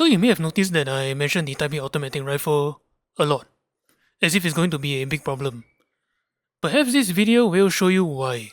So you may have noticed that I mentioned the Hei Automatic rifle a lot, as if it's going to be a big problem. Perhaps this video will show you why.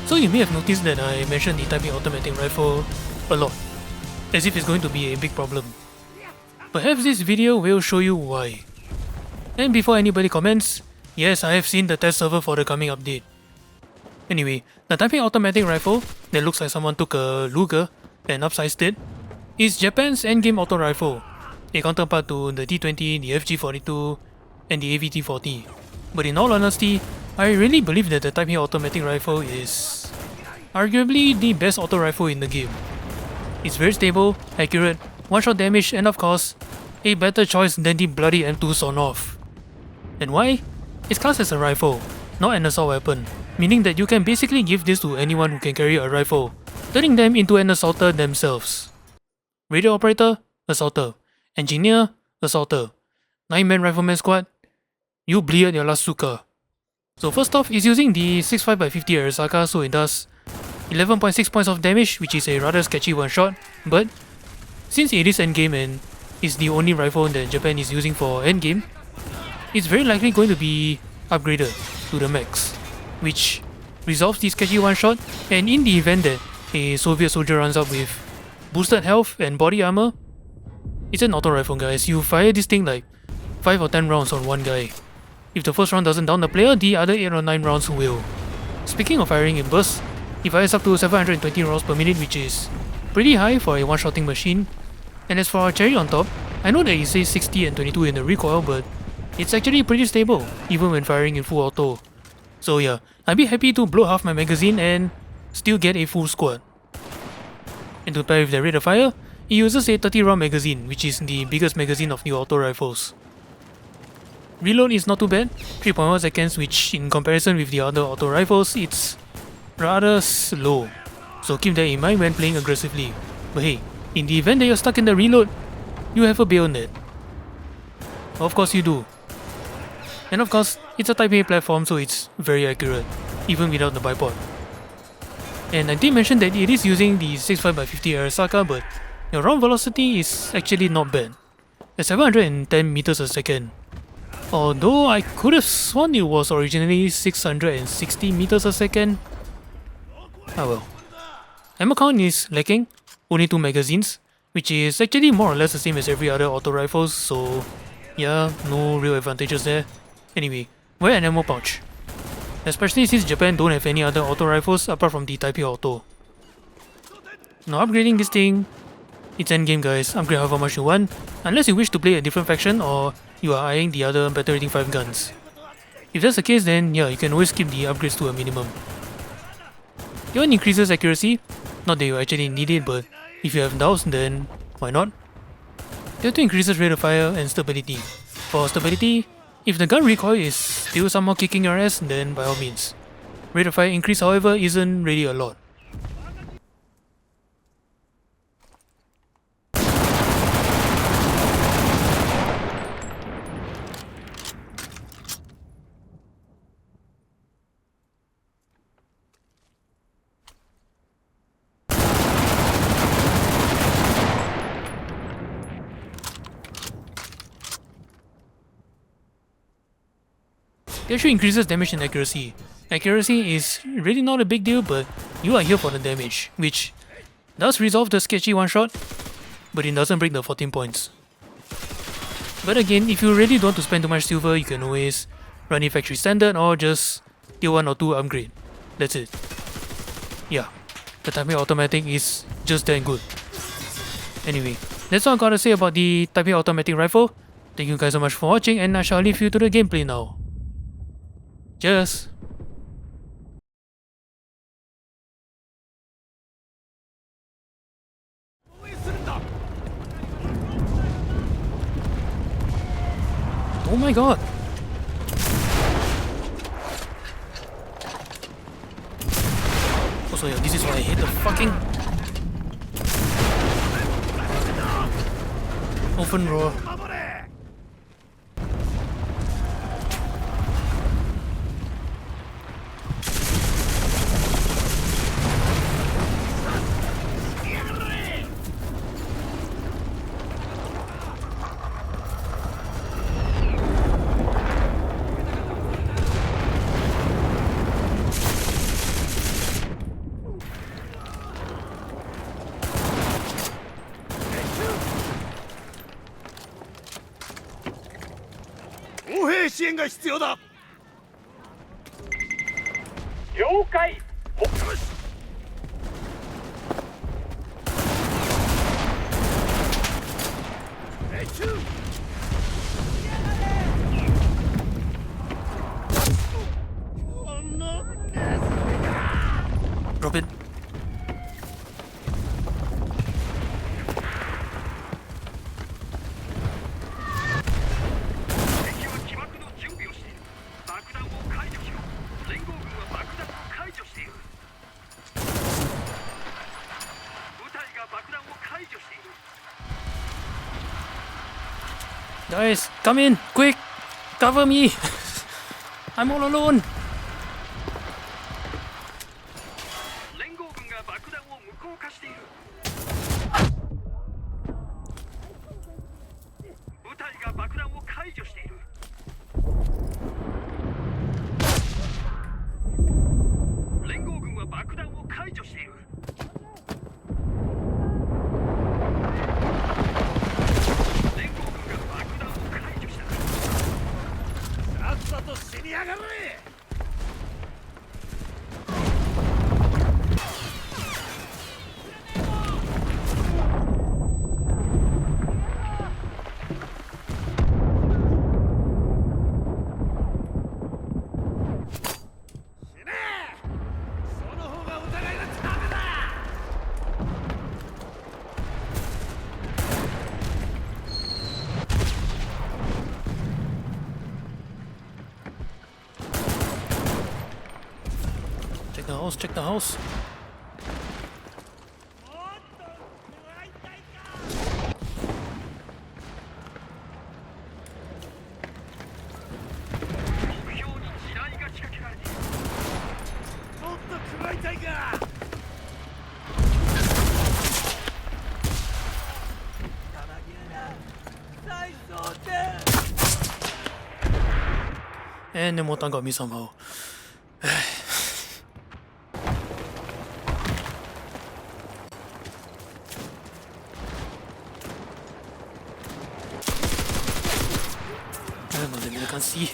So you may have noticed that I mentioned the Hei Automatic rifle a lot, as if it's going to be a big problem. Perhaps this video will show you why. And before anybody comments, yes, I have seen the test server for the coming update. Anyway, the Hei Automatic rifle that looks like someone took a Luger and upsized it is Japan's endgame auto rifle, a counterpart to the T20, the FG42, and the AVT40. But in all honesty, I really believe that the Hei Automatic rifle is arguably the best auto rifle in the game. It's very stable, accurate, one-shot damage, and of course, a better choice than the bloody M2 Son-Off. And why? It's classed as a rifle, not an assault weapon, meaning that you can basically give this to anyone who can carry a rifle, turning them into an assaulter themselves. Radio operator, assaulter. Engineer, assaulter. 9-man rifleman squad, you bleed your last suka. So first off, it's using the 65x50 Arasaka, so it does 11.6 points of damage, which is a rather sketchy one-shot, but since it is endgame and is the only rifle that Japan is using for endgame, it's very likely going to be upgraded to the max, which resolves the sketchy one-shot, and in the event that a Soviet soldier runs up with boosted health and body armor, it's an auto rifle, guys. You fire this thing like 5 or 10 rounds on one guy. If the first round doesn't down the player, the other 8 or 9 rounds will. Speaking of firing in bursts, it fires up to 720 rounds per minute, which is pretty high for a one-shotting machine. And as for our cherry on top, I know that it says 60 and 22 in the recoil, but it's actually pretty stable, even when firing in full auto. So yeah, I'd be happy to blow half my magazine and still get a full squad. And to pair with the rate of fire, it uses a 30 round magazine, which is the biggest magazine of the auto rifles. Reload is not too bad, 3.1 seconds, which in comparison with the other auto rifles, it's rather slow. So keep that in mind when playing aggressively. But hey, in the event that you're stuck in the reload, you have a bayonet. Of course you do. And of course, it's a Type A platform, so it's very accurate, even without the bipod. And I did mention that it is using the 65x50 Arasaka, but your round velocity is actually not bad, at 710 meters a second. Although I could have sworn it was originally 660 meters a second. Ah well. Ammo count is lacking, only 2 magazines, which is actually more or less the same as every other auto rifles, so yeah, no real advantages there. Anyway, wear an ammo pouch, especially since Japan don't have any other auto rifles apart from the Type A Auto. Now upgrading this thing, it's endgame, guys. Upgrade however much you want, unless you wish to play a different faction or you are eyeing the other better rating 5 guns. If that's the case, then yeah, you can always keep the upgrades to a minimum. It one increases accuracy, not that you actually need it, but if you have doubts, then why not? The other increases rate of fire and stability. For stability, if the gun recoil is still somehow kicking your ass, then by all means. Rate of fire increase, however, isn't really a lot. It actually increases damage and accuracy. Accuracy is really not a big deal, but you are here for the damage, which does resolve the sketchy one-shot, but it doesn't break the 14 points. But again, if you really don't want to spend too much silver, you can always run it factory standard or just tier 1 or 2 upgrade. That's it. Yeah, the Hei Automatic is just that good. Anyway, that's all I gotta say about the Hei Automatic rifle. Thank you guys so much for watching, and I shall leave you to the gameplay now. Cheers! Oh my god! Also, yeah, this is why I hate the fucking open roar. Drop it. Guys, come in, quick! Cover me! I'm all alone! Check the house. And the Motan got me somehow. I can't see.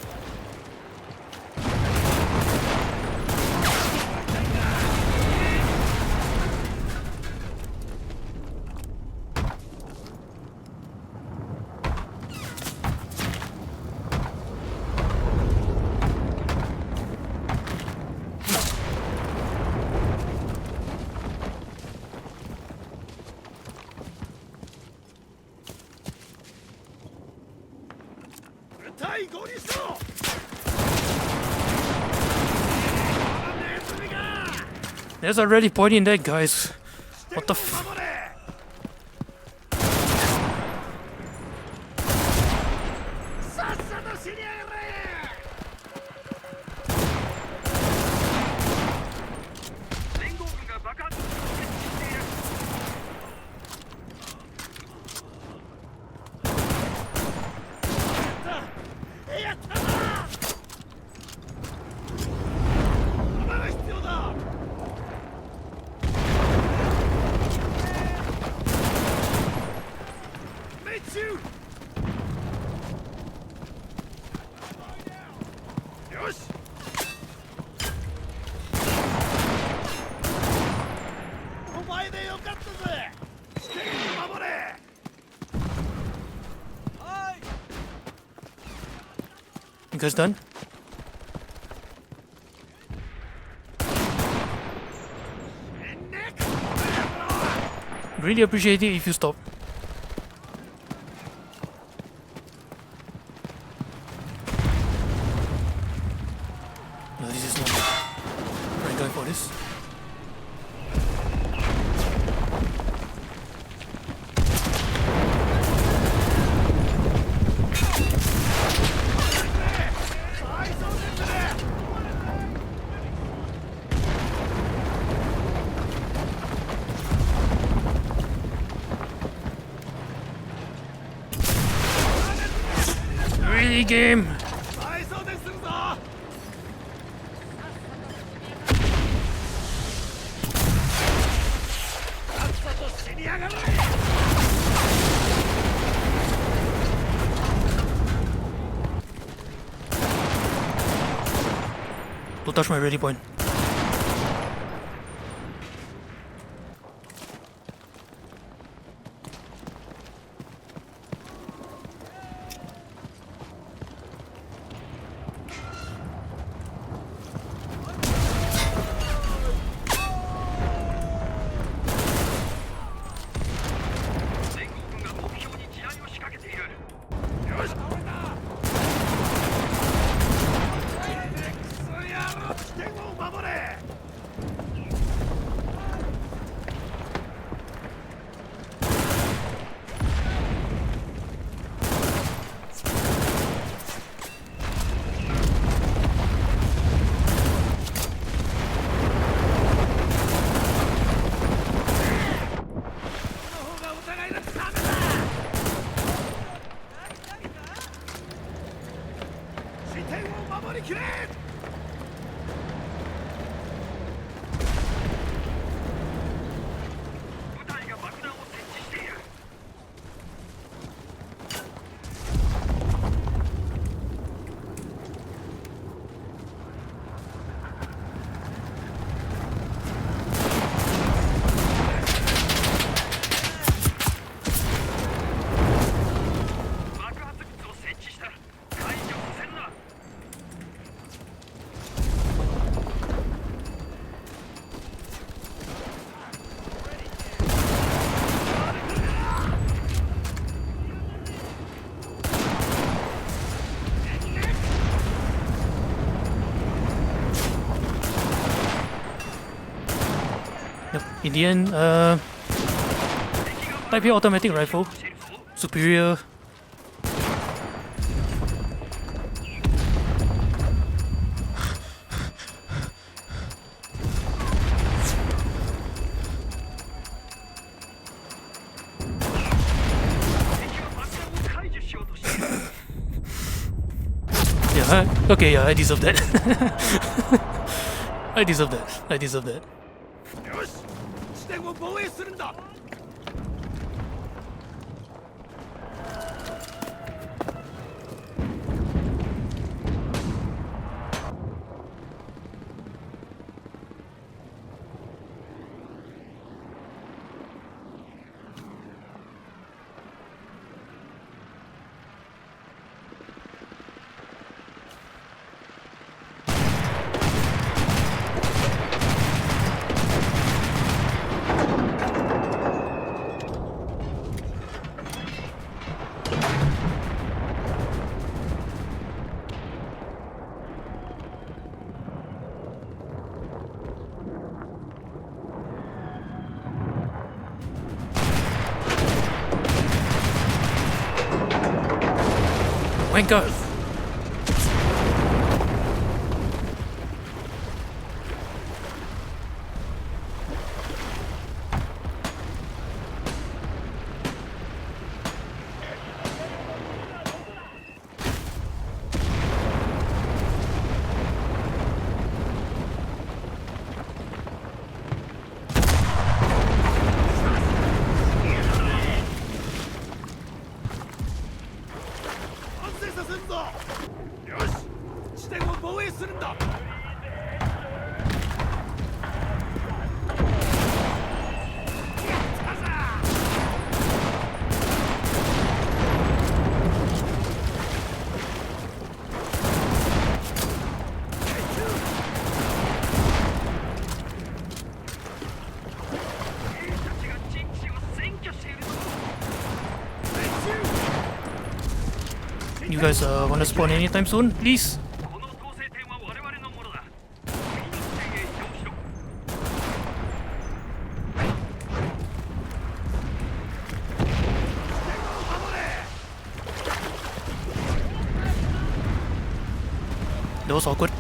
There's already pointing that, guys. What the f... You guys done? Really appreciate it if you stop. No, this is not the right guy for this. Really, game? Don't touch my ready point. In the end, Hei Automatic rifle, superior. Okay, yeah, I deserve that. I deserve that. I deserve that. Wanker! You guys wanna spawn anytime soon, please? That was awkward.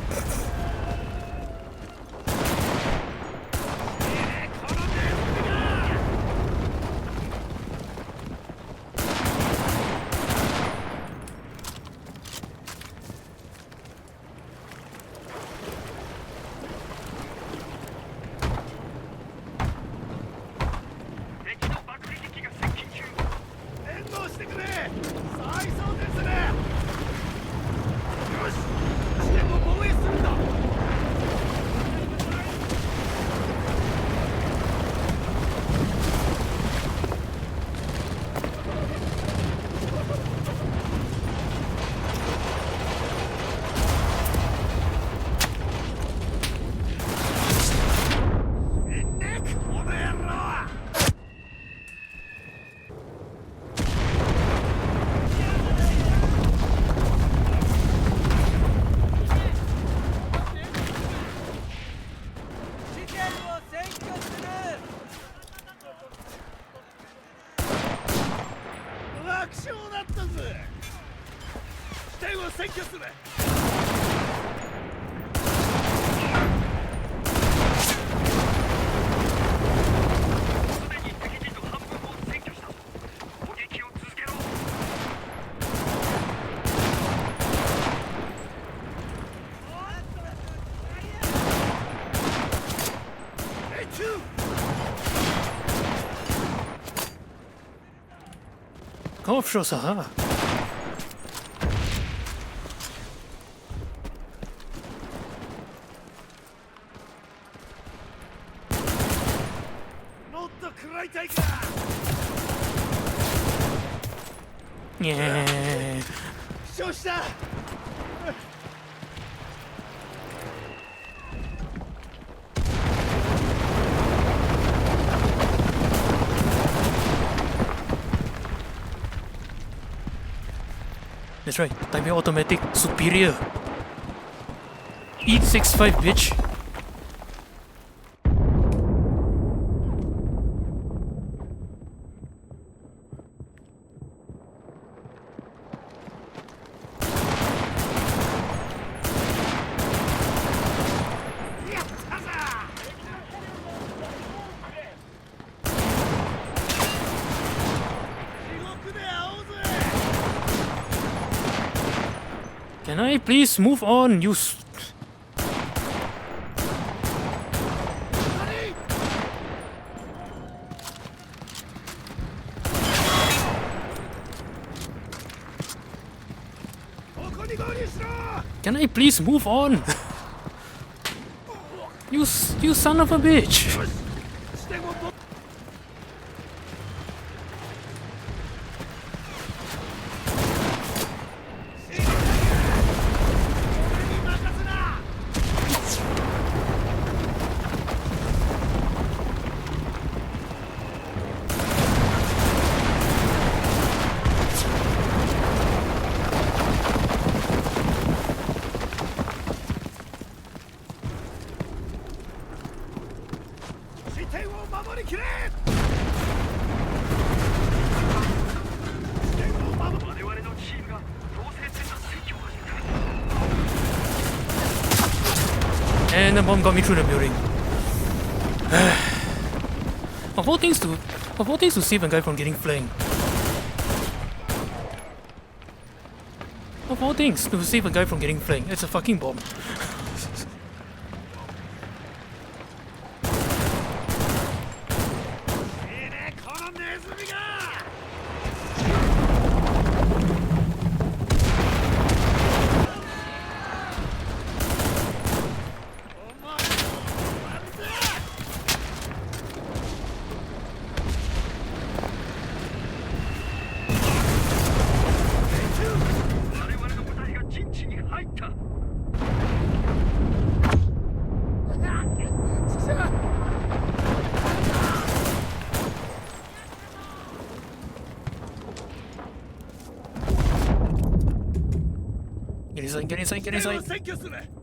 Oh, sure, sir. Yeah. That's right, Hei Automatic superior. Eat 6-5, bitch. Can I please move on, you Can I please move on? You son of a bitch! And the bomb got me through the building. Of all things to save a guy from getting flanked. Of all things to save a guy from getting flanked, it's a fucking bomb. Get inside, get inside, get inside. 占拠する。